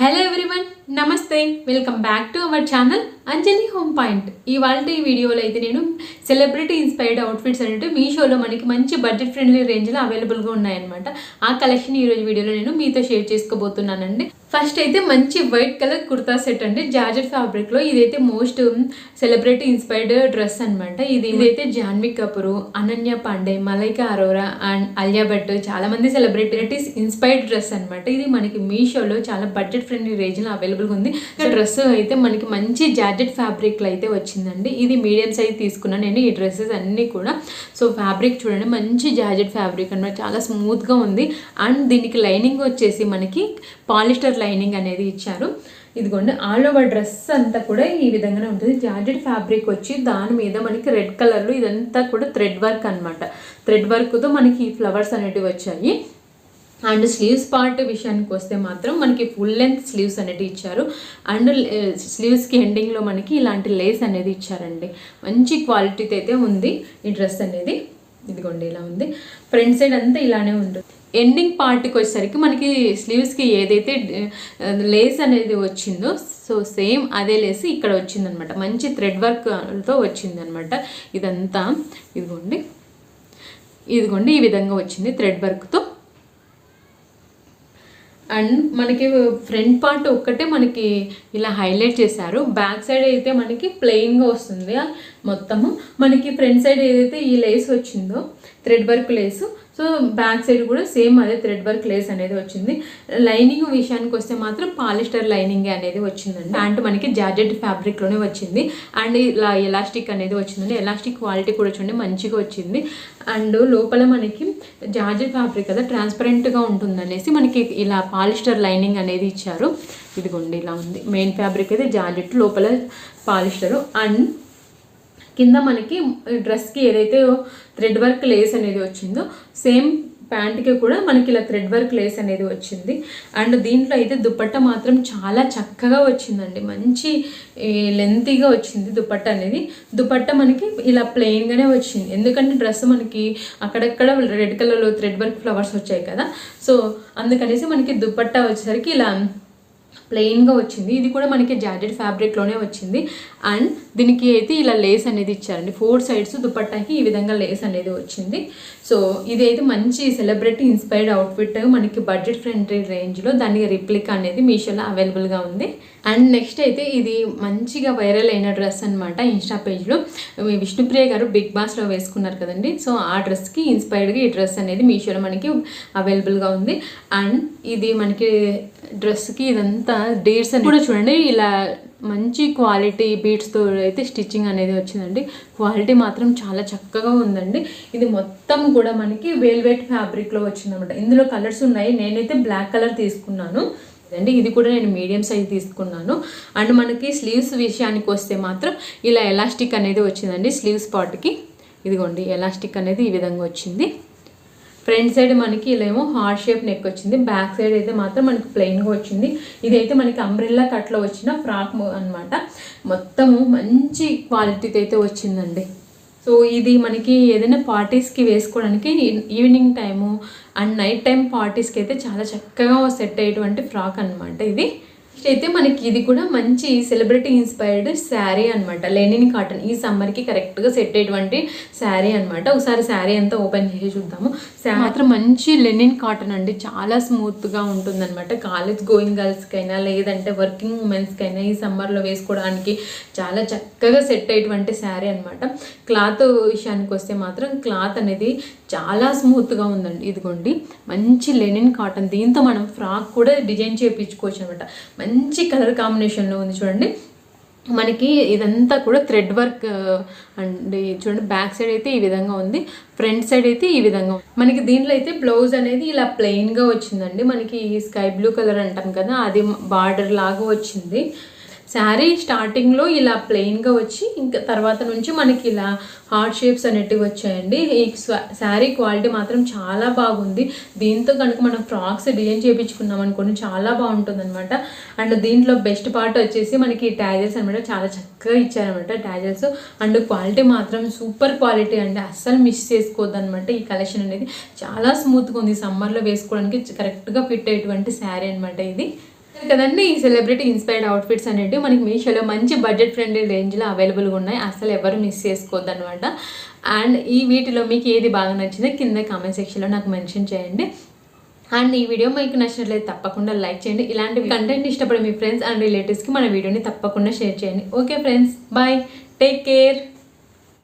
Hello everyone, నమస్తే. Welcome back to our channel Anjali home point. ఇవాళ ఈ వీడియోలో అయితే నేను సెలబ్రిటీ ఇన్స్పైర్డ్ అవుట్ఫిట్స్ అనేవి మీషోలో మనకి మంచి బడ్జెట్ ఫ్రెండ్లీ రేంజ్లో అవైలబుల్గా ఉన్నాయన్నమాట. ఆ కలెక్షన్ ఈరోజు వీడియోలో నేను మీతో షేర్ చేసుకోబోతున్నానండి. ఫస్ట్ అయితే మంచి వైట్ కలర్ కుర్తా సెట్ అండి, జార్జెట్ ఫ్యాబ్రిక్లో. ఇదైతే మోస్ట్ సెలబ్రిటీ ఇన్స్పైర్డ్ డ్రెస్ అనమాట. ఇదైతే జాన్వీ కపూర్, అనన్య పాండే, మలైకా అరోరా అండ్ అలియా భట్ చాలా మంది సెలబ్రిటీస్ ఇన్స్పైర్డ్ డ్రెస్ అనమాట. ఇది మనకి మీషోలో చాలా బడ్జెట్ ఫ్రెండ్లీ రేంజ్లో అవైలబుల్గా ఉంది. డ్రెస్ అయితే మనకి మంచి జార్జెట్ ఫ్యాబ్రిక్లో అయితే వచ్చిందండి. ఇది మీడియం సైజ్ తీసుకున్నాను నేను ఈ డ్రెస్సెస్ అన్నీ కూడా. సో ఫ్యాబ్రిక్ చూడండి, మంచి జార్జెట్ ఫ్యాబ్రిక్ అనమాట, చాలా స్మూత్గా ఉంది. అండ్ దీనికి లైనింగ్ వచ్చేసి మనకి పాలిస్టర్ లైనింగ్ అనేది ఇచ్చారు. ఇదిగోండి, ఆల్ ఓవర్ డ్రెస్ అంతా కూడా ఈ విధంగానే ఉంటుంది. జార్జెట్ ఫ్యాబ్రిక్ వచ్చి దాని మీద మనకి రెడ్ కలర్లో ఇదంతా కూడా థ్రెడ్ వర్క్ అనమాట. థ్రెడ్ వర్క్తో మనకి ఫ్లవర్స్ అనేటివి వచ్చాయి. అండ్ స్లీవ్స్ పార్ట్ విషయానికి వస్తే మాత్రం మనకి ఫుల్ లెంత్ స్లీవ్స్ అనేది ఇచ్చారు. అండ్ స్లీవ్స్కి ఎండింగ్లో మనకి ఇలాంటి లేస్ అనేది ఇచ్చారండి. మంచి క్వాలిటీతో అయితే ఉంది ఈ డ్రెస్ అనేది. ఇదిగోండి ఇలా ఉంది. ఫ్రంట్ సైడ్ అంతా ఇలానే ఉంటుంది. ఎండింగ్ పార్ట్కి వచ్చేసరికి మనకి స్లీవ్స్కి ఏదైతే లేస్ అనేది వచ్చిందో సో సేమ్ అదే లేస్ ఇక్కడ వచ్చిందనమాట. మంచి థ్రెడ్ వర్క్తో వచ్చిందనమాట ఇదంతా. ఇదిగోండి ఈ విధంగా వచ్చింది థ్రెడ్ వర్క్తో. అండ్ మనకి ఫ్రంట్ పార్ట్ ఒక్కటే మనకి ఇలా హైలైట్ చేశారు. బ్యాక్ సైడ్ అయితే మనకి ప్లెయిన్గా వస్తుంది మొత్తము. మనకి ఫ్రంట్ సైడ్ ఏదైతే ఈ లేస్ వచ్చిందో thread work lace, so back side కూడా సేమ్ అదే థ్రెడ్ వర్క్ లేస్ అనేది వచ్చింది. లైనింగ్ విషయానికి వస్తే మాత్రం పాలిస్టర్ లైనింగ్ అనేది వచ్చిందండి. ప్యాంట్ మనకి జార్జెట్ ఫ్యాబ్రిక్లోనే వచ్చింది. అండ్ ఇలా ఎలాస్టిక్ అనేది వచ్చిందండి. ఎలాస్టిక్ క్వాలిటీ కూడా చూడండి మంచిగా వచ్చింది. అండ్ లోపల మనకి జార్జెట్ ఫ్యాబ్రిక్ కదా, ట్రాన్స్పరెంట్గా ఉంటుందనేసి మనకి ఇలా పాలిస్టర్ లైనింగ్ అనేది ఇచ్చారు. ఇదిగోండి ఇలా ఉంది. మెయిన్ ఫ్యాబ్రిక్ అయితే జార్జెట్, లోపల పాలిస్టరు. అండ్ కింద మనకి డ్రెస్కి ఏదైతే థ్రెడ్ వర్క్ లేస్ అనేది వచ్చిందో సేమ్ ప్యాంట్కి కూడా మనకి ఇలా థ్రెడ్ వర్క్ లేస్ అనేది వచ్చింది. అండ్ దీంట్లో అయితే దుపట్టా మాత్రం చాలా చక్కగా వచ్చిందండి. మంచి లెంతీగా వచ్చింది దుపట్టా అనేది. దుపట్టా మనకి ఇలా ప్లెయిన్గానే వచ్చింది, ఎందుకంటే డ్రెస్ మనకి అక్కడక్కడ రెడ్ కలర్లో థ్రెడ్ వర్క్ ఫ్లవర్స్ వచ్చాయి కదా, సో అందుకనేసి మనకి దుపట్టా వచ్చేసరికి ఇలా ప్లెయిన్గా వచ్చింది. ఇది కూడా మనకి జార్జెట్ ఫ్యాబ్రిక్లోనే వచ్చింది. అండ్ దీనికి అయితే ఇలా లేస్ అనేది ఇచ్చారండి. 4 సైడ్స్ దుపట్టాకి ఈ విధంగా లేస్ అనేది వచ్చింది. సో ఇది అయితే మంచి సెలబ్రిటీ ఇన్స్పైర్డ్ అవుట్ఫిట్ మనకి బడ్జెట్ ఫ్రెండ్లీ రేంజ్లో. దాని రిప్లికా అనేది మీషోలో అవైలబుల్గా ఉంది. అండ్ నెక్స్ట్ అయితే ఇది మంచిగా వైరల్ అయిన డ్రెస్ అనమాట. ఇన్స్టా పేజ్లో విష్ణుప్రియ గారు బిగ్ బాస్లో వేసుకున్నారు కదండి, సో ఆ డ్రెస్కి ఇన్స్పైర్డ్గా ఈ డ్రెస్ అనేది మీషోలో మనకి అవైలబుల్గా ఉంది. అండ్ ఇది మనకి డ్రెస్కి ఇదంతా డేట్స్ అని కూడా చూడండి, ఇలా మంచి క్వాలిటీ బీట్స్తో అయితే స్టిచ్చింగ్ అనేది వచ్చిందండి. క్వాలిటీ మాత్రం చాలా చక్కగా ఉందండి. ఇది మొత్తం కూడా మనకి వెల్వెట్ ఫ్యాబ్రిక్లో వచ్చిందనమాట. ఇందులో కలర్స్ ఉన్నాయి. నేనైతే బ్లాక్ కలర్ తీసుకున్నాను అండి. ఇది కూడా నేను మీడియం సైజ్ తీసుకున్నాను. అండ్ మనకి స్లీవ్స్ విషయానికి వస్తే మాత్రం ఇలా ఎలాస్టిక్ అనేది వచ్చిందండి స్లీవ్స్ పార్ట్కి. ఇదిగోండి ఎలాస్టిక్ అనేది ఈ విధంగా వచ్చింది. ఫ్రంట్ సైడ్ మనకి ఇలా ఏమో హార్ట్ షేప్ నెక్ వచ్చింది. బ్యాక్ సైడ్ అయితే మాత్రం మనకి ప్లెయిన్గా వచ్చింది. ఇదైతే మనకి అంబ్రెల్లా కట్లో వచ్చిన ఫ్రాక్ అనమాట. మొత్తము మంచి క్వాలిటీతో అయితే వచ్చిందండి. సో ఇది మనకి ఏదైనా పార్టీస్కి వేసుకోవడానికి evening time and night time పార్టీస్కి అయితే చాలా చక్కగా సెట్ అయ్యేటువంటి ఫ్రాక్ అనమాట ఇది. నెక్స్ట్ అయితే మనకి ఇది కూడా మంచి సెలబ్రిటీ ఇన్స్పైర్డ్ శారీ అనమాట. లెనిన్ కాటన్, ఈ సమ్మర్కి కరెక్ట్గా సెట్ అయ్యేటువంటి శారీ అనమాట. ఒకసారి శారీ అంతా ఓపెన్ చేసి చూద్దాము. మాత్రం మంచి లెనిన్ కాటన్ అండి, చాలా స్మూత్గా ఉంటుందన్నమాట. కాలేజ్ గోయింగ్ గర్ల్స్కైనా లేదంటే వర్కింగ్ ఉమెన్స్కైనా ఈ సమ్మర్లో వేసుకోవడానికి చాలా చక్కగా సెట్ అయ్యేటువంటి శారీ అనమాట. క్లాత్ విషయానికి వస్తే మాత్రం క్లాత్ అనేది చాలా స్మూత్గా ఉందండి. ఇదిగోండి మంచి లెనిన్ కాటన్, దీంతో మనం ఫ్రాక్ కూడా డిజైన్ చేయించుకోవచ్చు అనమాట. మంచి కలర్ కాంబినేషన్లో ఉంది చూడండి. మనకి ఇదంతా కూడా థ్రెడ్ వర్క్ అండి. చూడండి బ్యాక్ సైడ్ అయితే ఈ విధంగా ఉంది, ఫ్రంట్ సైడ్ అయితే ఈ విధంగా ఉంది. మనకి దీంట్లో అయితే బ్లౌజ్ అనేది ఇలా ప్లెయిన్గా వచ్చిందండి. మనకి స్కై బ్లూ కలర్ అంటాం కదా, అది బార్డర్ లాగా వచ్చింది. శారీ స్టార్టింగ్లో ఇలా ప్లెయిన్గా వచ్చి ఇంకా తర్వాత నుంచి మనకి ఇలా హార్ట్ షేప్స్ అనేటివి వచ్చాయండి. ఈ శారీ క్వాలిటీ మాత్రం చాలా బాగుంది. దీంతో కనుక మనం ఫ్రాక్స్ డిజైన్ చేయించుకున్నాం అనుకోండి చాలా బాగుంటుంది అనమాట. అండ్ దీంట్లో బెస్ట్ పార్ట్ వచ్చేసి మనకి ట్యాజెస్ అనమాట, చాలా చక్కగా ఇచ్చారనమాట ట్యాజెస్. అండ్ క్వాలిటీ మాత్రం సూపర్ క్వాలిటీ అండి, అస్సలు మిస్ చేసుకోవద్దు అనమాట. ఈ కలెక్షన్ అనేది చాలా స్మూత్గా ఉంది, సమ్మర్లో వేసుకోవడానికి కరెక్ట్గా ఫిట్ అయ్యేటువంటి శారీ అనమాట ఇది. కదండి ఈ సెలబ్రిటీ ఇన్స్పైర్డ్ అవుట్ఫిట్స్ అనేవి మనకి మీషోలో మంచి బడ్జెట్ ఫ్రెండ్లీ రేంజ్లో అవైలబుల్గా ఉన్నాయి. అసలు ఎవరు మిస్ చేసుకోవద్దు అనమాట. అండ్ ఈ వీటిలో మీకు ఏది బాగా నచ్చిందో కింద కామెంట్ సెక్షన్లో నాకు మెన్షన్ చేయండి. అండ్ ఈ వీడియో మీకు నచ్చినట్లయితే తప్పకుండా లైక్ చేయండి. ఇలాంటి కంటెంట్ ఇష్టపడే మీ ఫ్రెండ్స్ అండ్ రిలేటివ్స్కి మన వీడియోని తప్పకుండా షేర్ చేయండి. Okay friends, bye, take care.